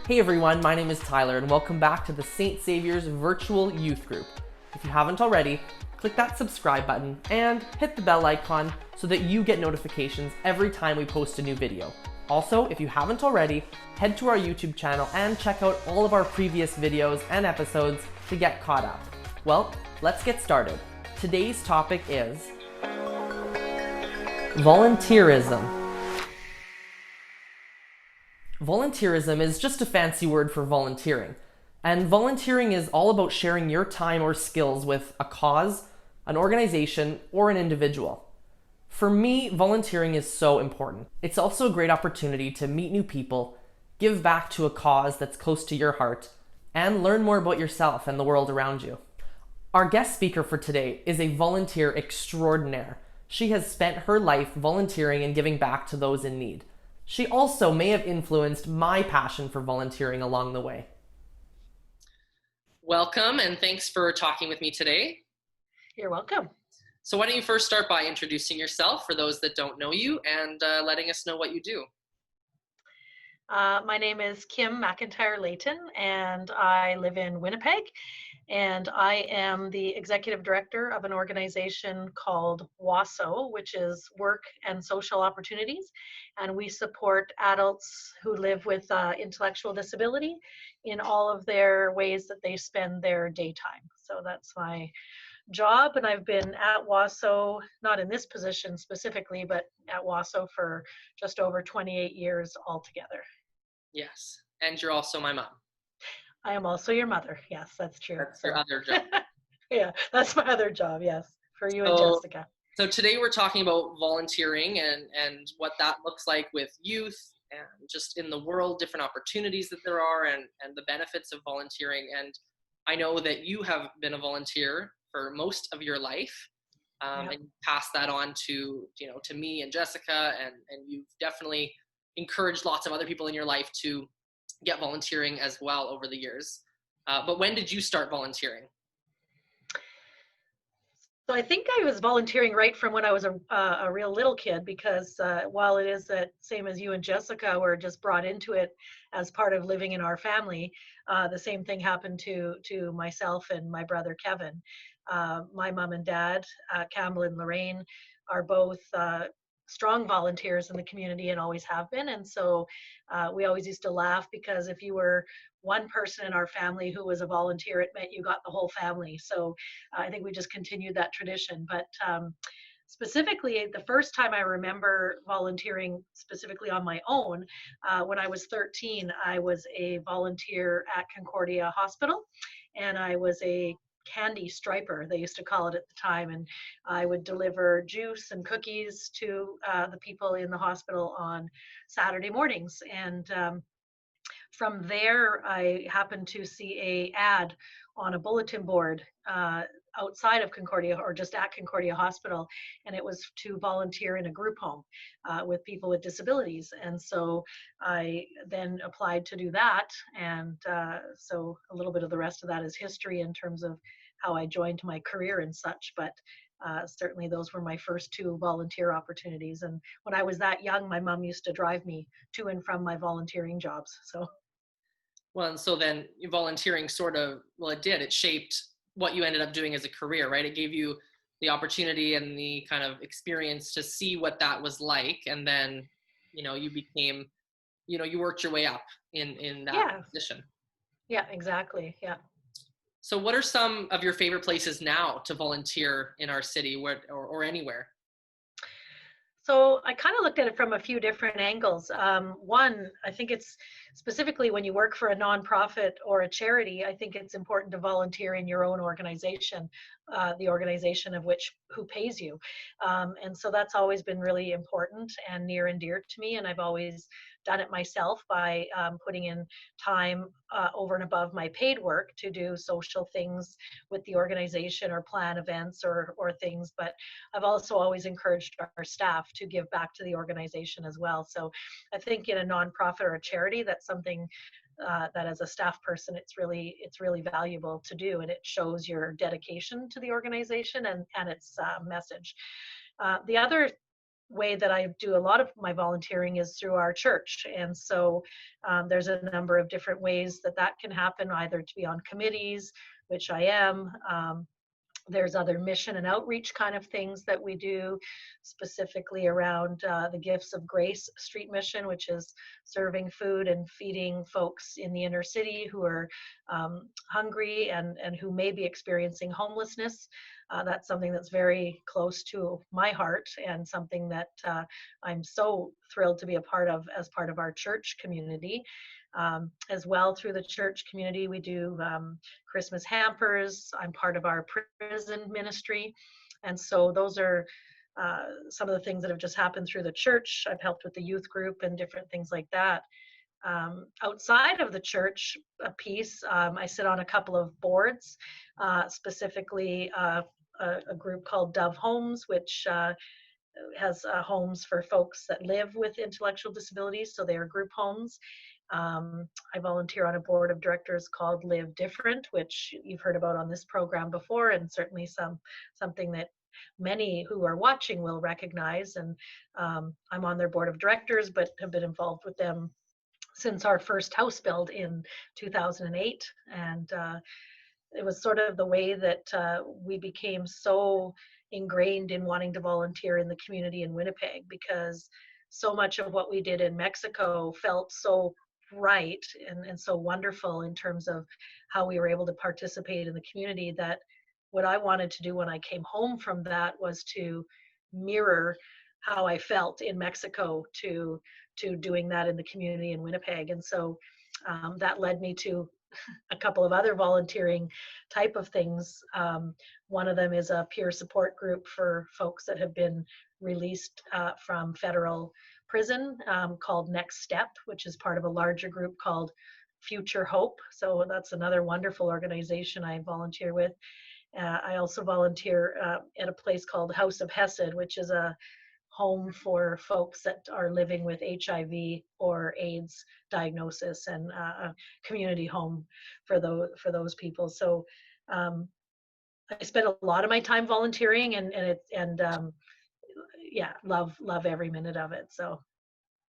Hey everyone, my name is Tyler and welcome back to the St. Saviour's virtual youth group. If you haven't already, click that subscribe button and hit the bell icon so that you get notifications every time we post a new video. Also, if you haven't already, head to our YouTube channel and check out all of our previous videos and episodes to get caught up. Well, let's get started. Today's topic is volunteerism. Volunteerism is just a fancy word for volunteering. And volunteering is all about sharing your time or skills with a cause, an organization, or an individual. For me, volunteering is so important. It's also a great opportunity to meet new people, give back to a cause that's close to your heart, and learn more about yourself and the world around you. Our guest speaker for today is a volunteer extraordinaire. She has spent her life volunteering and giving back to those in need. She also may have influenced my passion for volunteering along the way. Welcome, and thanks for talking with me today. You're welcome. So why don't you first start by introducing yourself for those that don't know you and letting us know what you do. My name is Kim McIntyre-Leighton, and I live in Winnipeg. And I am the executive director of an organization called WASO, which is Work and Social Opportunities. And we support adults who live with intellectual disability in all of their ways that they spend their daytime. So that's my job. And I've been at WASO, not in this position specifically, but at WASO for just over 28 years altogether. Yes. And you're also my mom. I am also your mother. Yes, that's true. That's your other job. Yeah, that's my other job. Yes, for you and Jessica. So today we're talking about volunteering and what that looks like with youth and just in the world, different opportunities that there are and the benefits of volunteering. And I know that you have been a volunteer for most of your life, and you passed that on to me and Jessica, and you've definitely encouraged lots of other people in your life to get volunteering as well over the years. But when did you start volunteering? So I think I was volunteering right from when I was a real little kid, because while it is the same as you and Jessica were just brought into it as part of living in our family, the same thing happened to myself and my brother Kevin. My mom and dad, Campbell and Lorraine, are both strong volunteers in the community and always have been. And so we always used to laugh, because if you were one person in our family who was a volunteer, it meant you got the whole family. So I think we just continued that tradition. But specifically, the first time I remember volunteering specifically on my own, when I was 13, I was a volunteer at Concordia Hospital, and I was a candy striper, they used to call it at the time, and I would deliver juice and cookies to the people in the hospital on Saturday mornings. And from there, I happened to see a ad on a bulletin board outside of Concordia, or just at Concordia Hospital, and it was to volunteer in a group home with people with disabilities. And so I then applied to do that, and so a little bit of the rest of that is history in terms of how I joined my career and such. But certainly those were my first two volunteer opportunities. And when I was that young, my mom used to drive me to and from my volunteering jobs. So. Well, and so then volunteering it shaped what you ended up doing as a career, right? It gave you the opportunity and the kind of experience to see what that was like. And then, you became, you worked your way up in that position. Yeah, exactly. Yeah. So what are some of your favorite places now to volunteer in our city or anywhere? So I kind of looked at it from a few different angles. One, I think it's specifically when you work for a nonprofit or a charity, I think it's important to volunteer in your own organization, the organization of who pays you. And so that's always been really important and near and dear to me. And I've always done it myself by putting in time over and above my paid work to do social things with the organization or plan events or things. But I've also always encouraged our staff to give back to the organization as well. So I think in a nonprofit or a charity, that's something that as a staff person, it's really valuable to do, and it shows your dedication to the organization and its message. The other way that I do a lot of my volunteering is through our church. And so there's a number of different ways that that can happen, either to be on committees, which I am. There's other mission and outreach kind of things that we do, specifically around the Gifts of Grace Street Mission, which is serving food and feeding folks in the inner city who are hungry and who may be experiencing homelessness. That's something that's very close to my heart, and something that I'm so thrilled to be a part of as part of our church community. As well, through the church community, we do Christmas hampers. I'm part of our prison ministry. And so those are some of the things that have just happened through the church. I've helped with the youth group and different things like that. Outside of the church piece, I sit on a couple of boards, specifically a group called Dove Homes, which has homes for folks that live with intellectual disabilities, so they are group homes. I volunteer on a board of directors called Live Different, which you've heard about on this program before, and certainly something that many who are watching will recognize. And I'm on their board of directors, but have been involved with them since our first house build in 2008. And it was sort of the way that we became so ingrained in wanting to volunteer in the community in Winnipeg, because so much of what we did in Mexico felt so right and so wonderful in terms of how we were able to participate in the community, that what I wanted to do when I came home from that was to mirror how I felt in Mexico to doing that in the community in Winnipeg. And so that led me to a couple of other volunteering type of things. One of them is a peer support group for folks that have been released from federal prison, called Next Step, which is part of a larger group called Future Hope. So that's another wonderful organization I volunteer with. I also volunteer at a place called House of Hesed, which is a home for folks that are living with HIV or AIDS diagnosis, and a community home for those people. So I spend a lot of my time volunteering, and yeah, love every minute of it. So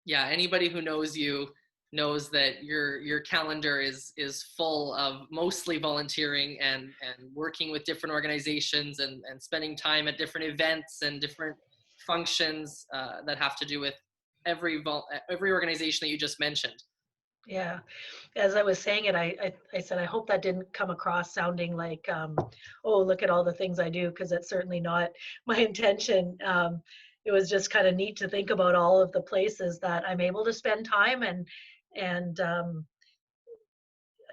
yeah, anybody who knows you knows that your calendar is full of mostly volunteering and working with different organizations and spending time at different events and different functions that have to do with every organization that you just mentioned. yeah, as I was saying it, I said I hope that didn't come across sounding like oh, look at all the things I do, because it's certainly not my intention. It was just kind of neat to think about all of the places that I'm able to spend time, and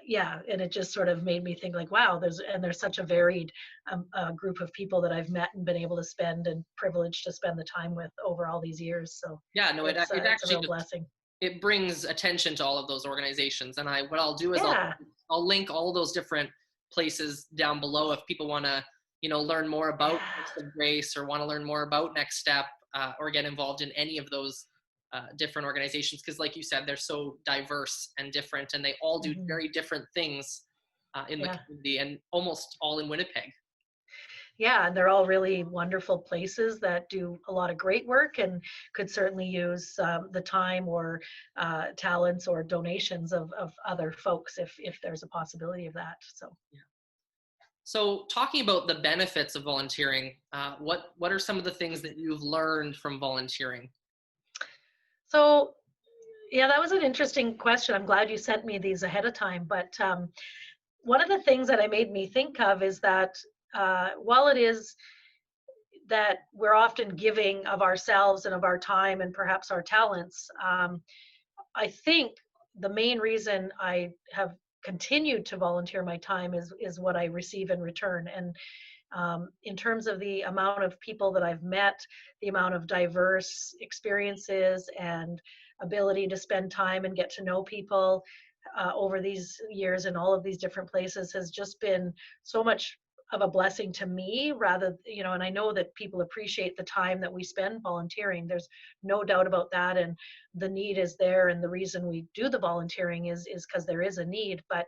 yeah, and it just sort of made me think like, wow, there's such a varied group of people that I've met and been able to spend and privileged to spend the time with over all these years. So yeah, no, it it's actually a real blessing. It brings attention to all of those organizations, and what I'll do is Yeah. I'll link all those different places down below if people want to learn more about Gifts of Grace, or want to learn more about Next Step, or get involved in any of those different organizations, because like you said, they're so diverse and different, and they all do very different things in the community, and almost all in Winnipeg. Yeah, and they're all really wonderful places that do a lot of great work, and could certainly use the time or talents or donations of other folks if there's a possibility of that. So yeah. So talking about the benefits of volunteering, what are some of the things that you've learned from volunteering? So yeah, that was an interesting question. I'm glad you sent me these ahead of time. But one of the things that it made me think of is that while it is that we're often giving of ourselves and of our time and perhaps our talents, I think the main reason I have continued to volunteer my time is what I receive in return. And in terms of the amount of people that I've met, the amount of diverse experiences and ability to spend time and get to know people over these years in all of these different places has just been so much of a blessing to me, rather, and I know that people appreciate the time that we spend volunteering. There's no doubt about that. And the need is there. And the reason we do the volunteering is because there is a need. But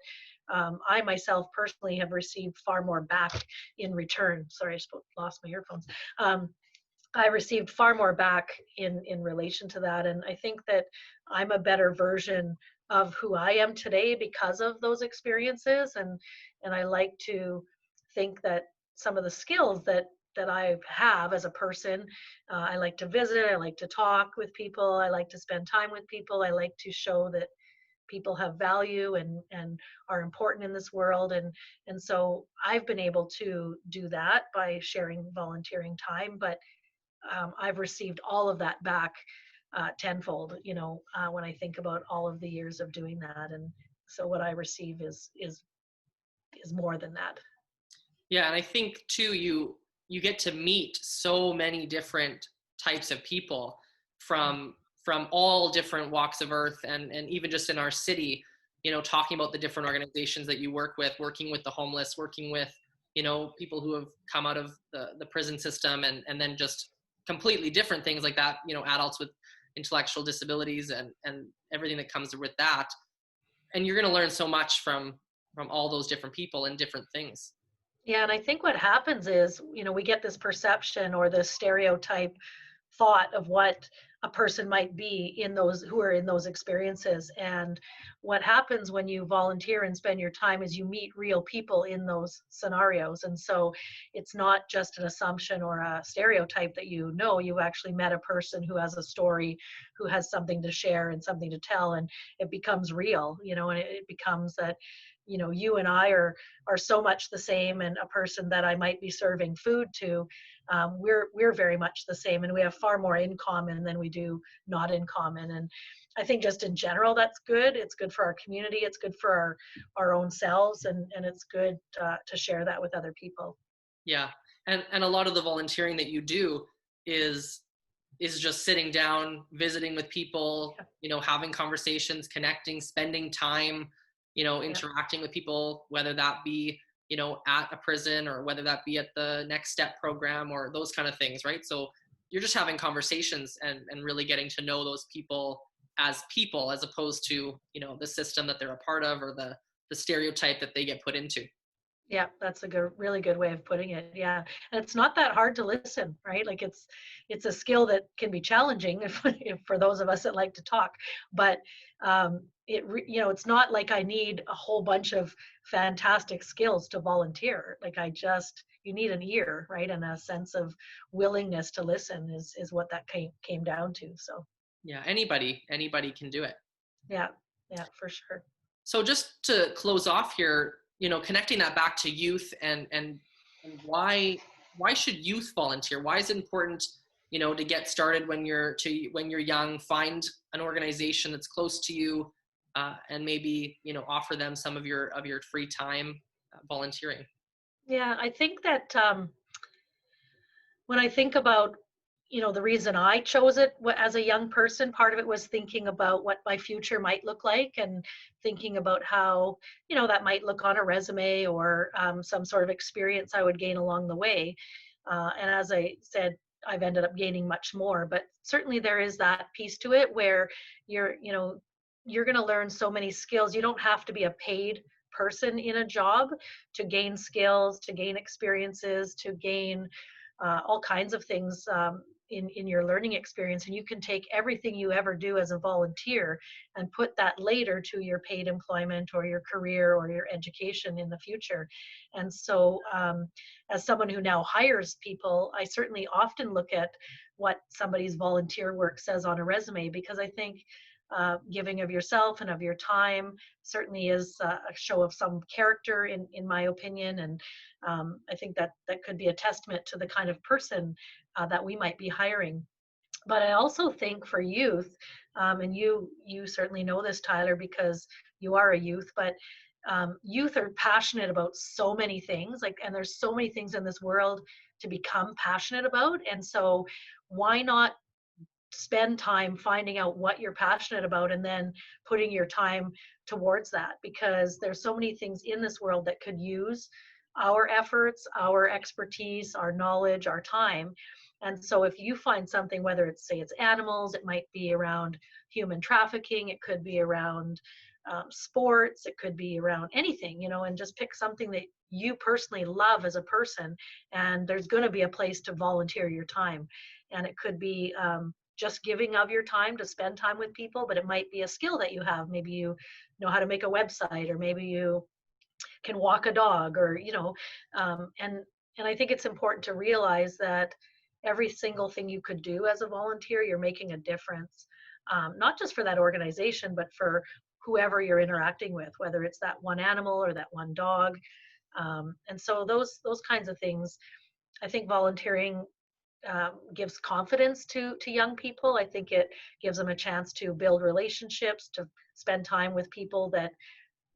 I myself personally have received far more back in return. Sorry, I lost my earphones. I received far more back in relation to that. And I think that I'm a better version of who I am today because of those experiences. And I like to think that some of the skills that I have as a person, I like to visit, I like to talk with people, I like to spend time with people, I like to show that people have value and are important in this world. And so I've been able to do that by sharing volunteering time. But I've received all of that back tenfold, when I think about all of the years of doing that. And so what I receive is more than that. Yeah, and I think too, you get to meet so many different types of people from all different walks of earth, and even just in our city, talking about the different organizations that you work with, working with the homeless, working with people who have come out of the prison system, and then just completely different things like that, adults with intellectual disabilities and everything that comes with that. And you're going to learn so much from all those different people and different things. Yeah, and I think what happens is, we get this perception or this stereotype thought of what a person might be in those who are in those experiences. And what happens when you volunteer and spend your time is you meet real people in those scenarios. And so it's not just an assumption or a stereotype that you've actually met a person who has a story, who has something to share and something to tell, and it becomes real, and it becomes that you and I are so much the same, and a person that I might be serving food to, we're very much the same, and we have far more in common than we do not in common. And I think just in general, that's good. It's good for our community. It's good for our own selves, and it's good to share that with other people. Yeah, and a lot of the volunteering that you do is just sitting down, visiting with people, having conversations, connecting, spending time, interacting with people, whether that be, at a prison, or whether that be at the Next Step program, or those kind of things, right? So you're just having conversations and really getting to know those people, as opposed to, the system that they're a part of, or the stereotype that they get put into. Yeah, that's a really good way of putting it. Yeah, and it's not that hard to listen, right? Like it's a skill that can be challenging if for those of us that like to talk, but it's not like I need a whole bunch of fantastic skills to volunteer. Like you need an ear, right, and a sense of willingness to listen is what that came down to. So Yeah, anybody can do it. yeah, yeah, for sure. So just to close off here, connecting that back to youth, and why should youth volunteer? Why is it important, to get started when you're young, find an organization that's close to you, and maybe, offer them some of your free time volunteering? Yeah, I think that when I think about the reason I chose it as a young person, part of it was thinking about what my future might look like, and thinking about how that might look on a resume, or some sort of experience I would gain along the way. And as I said, I've ended up gaining much more, but certainly there is that piece to it where you're going to learn so many skills. You don't have to be a paid person in a job to gain skills, to gain experiences, to gain all kinds of things in your learning experience. And you can take everything you ever do as a volunteer and put that later to your paid employment, or your career, or your education in the future. And so as someone who now hires people, I certainly often look at what somebody's volunteer work says on a resume, because I think giving of yourself and of your time certainly is a show of some character, in my opinion. And I think that could be a testament to the kind of person that we might be hiring. But I also think for youth, and you certainly know this, Tyler, because you are a youth, but youth are passionate about so many things, and there's so many things in this world to become passionate about. And so why not spend time finding out what you're passionate about, and then putting your time towards that, because there's so many things in this world that could use our efforts, our expertise, our knowledge, our time. And so if you find something, whether it's, say, it's animals, it might be around human trafficking, it could be around sports, it could be around anything, and just pick something that you personally love as a person, and there's going to be a place to volunteer your time. And it could be just giving of your time to spend time with people, but it might be a skill that you have. Maybe you know how to make a website, or maybe you can walk a dog, or and I think it's important to realize that every single thing you could do as a volunteer, you're making a difference, not just for that organization, but for whoever you're interacting with, whether it's that one animal or that one dog. And so those kinds of things, I think volunteering gives confidence to young people. I think it gives them a chance to build relationships, to spend time with people that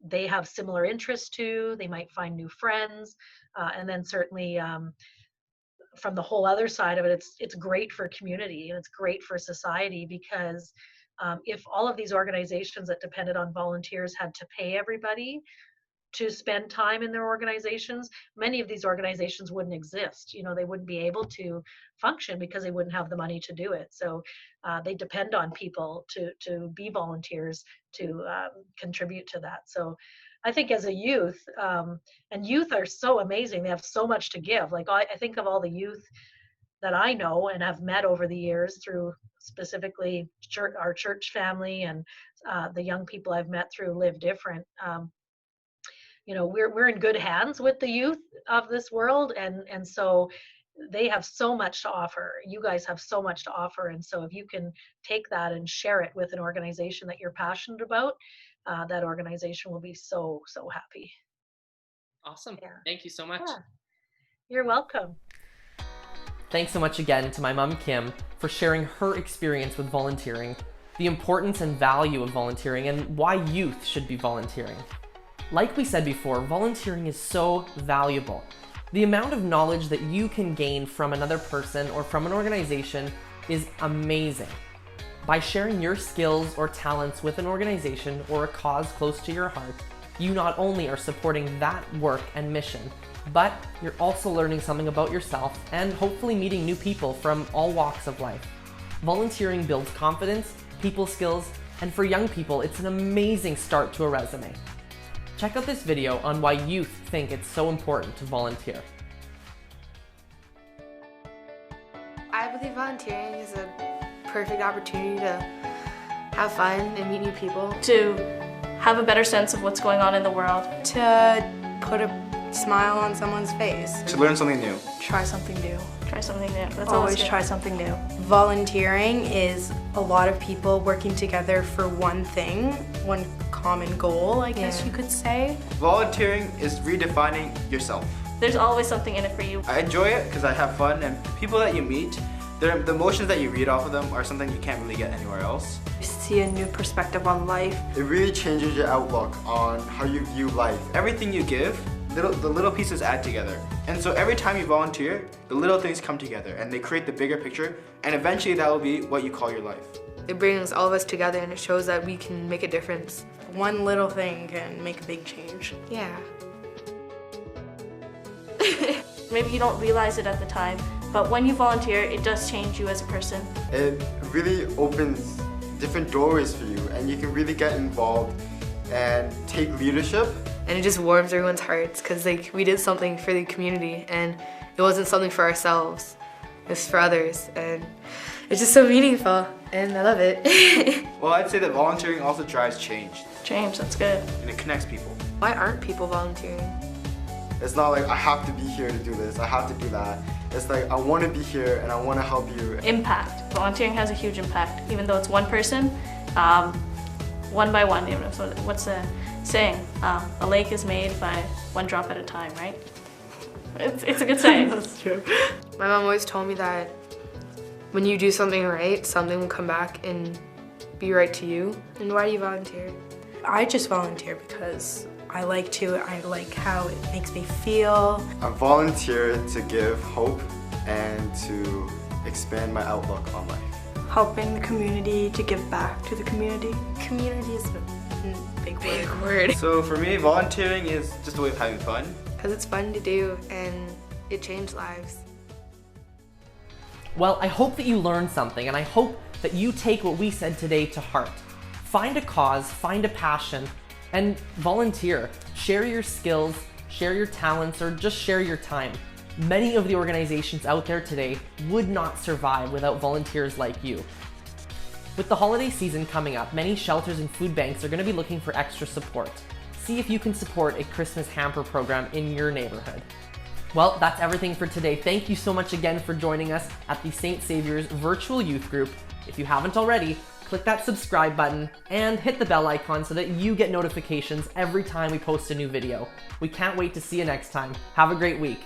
they have similar interests to. They might find new friends, and then certainly from the whole other side of it, it's great for community, and it's great for society, because if all of these organizations that depended on volunteers had to pay everybody to spend time in their organizations, many of these organizations wouldn't exist. They wouldn't be able to function because they wouldn't have the money to do it. So they depend on people to be volunteers, to contribute to that. So I think as a youth, and youth are so amazing, they have so much to give. Like I think of all the youth that I know and have met over the years through specifically our church family, and the young people I've met through Live Different. We're in good hands with the youth of this world, and so they have so much to offer. You guys have so much to offer, and so if you can take that and share it with an organization that you're passionate about, that organization will be so happy. Awesome. Yeah. Thank you so much. Yeah. You're welcome. Thanks so much again to my mom, Kim, for sharing her experience with volunteering, the importance and value of volunteering, and why youth should be volunteering. Like we said before, volunteering is so valuable. The amount of knowledge that you can gain from another person or from an organization is amazing. By sharing your skills or talents with an organization or a cause close to your heart, you not only are supporting that work and mission, but you're also learning something about yourself and hopefully meeting new people from all walks of life. Volunteering builds confidence, people skills, and for young people, it's an amazing start to a resume. Check out this video on why youth think it's so important to volunteer. I believe volunteering is a perfect opportunity to have fun and meet new people. To have a better sense of what's going on in the world. To put a smile on someone's face. To learn something new. Try something new. Try something new. That's Always try something new. Volunteering is a lot of people working together for one thing, one common goal, I guess you could say. Volunteering is redefining yourself. There's always something in it for you. I enjoy it because I have fun, and people that you meet, the emotions that you read off of them are something you can't really get anywhere else. You see a new perspective on life. It really changes your outlook on how you view life. Everything you give, the little pieces add together. And so every time you volunteer, the little things come together and they create the bigger picture, and eventually that will be what you call your life. It brings all of us together, and it shows that we can make a difference. One little thing can make a big change. Yeah. Maybe you don't realize it at the time, but when you volunteer, it does change you as a person. It really opens different doors for you, and you can really get involved and take leadership. And it just warms everyone's hearts, because we did something for the community, and it wasn't something for ourselves, it was for others, and it's just so meaningful, and I love it. Well, I'd say that volunteering also drives change. Change, that's good. And it connects people. Why aren't people volunteering? It's not like I have to be here to do this, I have to do that. It's like I want to be here and I want to help you. Impact. Volunteering has a huge impact, even though it's one person, one by one. What's the saying? A lake is made by one drop at a time, right? It's a good saying. That's true. My mom always told me that when you do something right, something will come back and be right to you. And why do you volunteer? I just volunteer because I like to. I like how it makes me feel. I volunteer to give hope and to expand my outlook on life. Helping the community, to give back to the community. Community is a big word. So for me, volunteering is just a way of having fun. Because it's fun to do and it changed lives. Well, I hope that you learned something, and I hope that you take what we said today to heart. Find a cause, find a passion, And volunteer. Share your skills, share your talents, or just share your time. Many of the organizations out there today would not survive without volunteers like you. With the holiday season coming up, many shelters and food banks are going to be looking for extra support. See if you can support a Christmas hamper program in your neighborhood. Well, that's everything for today. Thank you so much again for joining us at the St. Saviour's virtual youth group. If you haven't already, click that subscribe button and hit the bell icon so that you get notifications every time we post a new video. We can't wait to see you next time. Have a great week.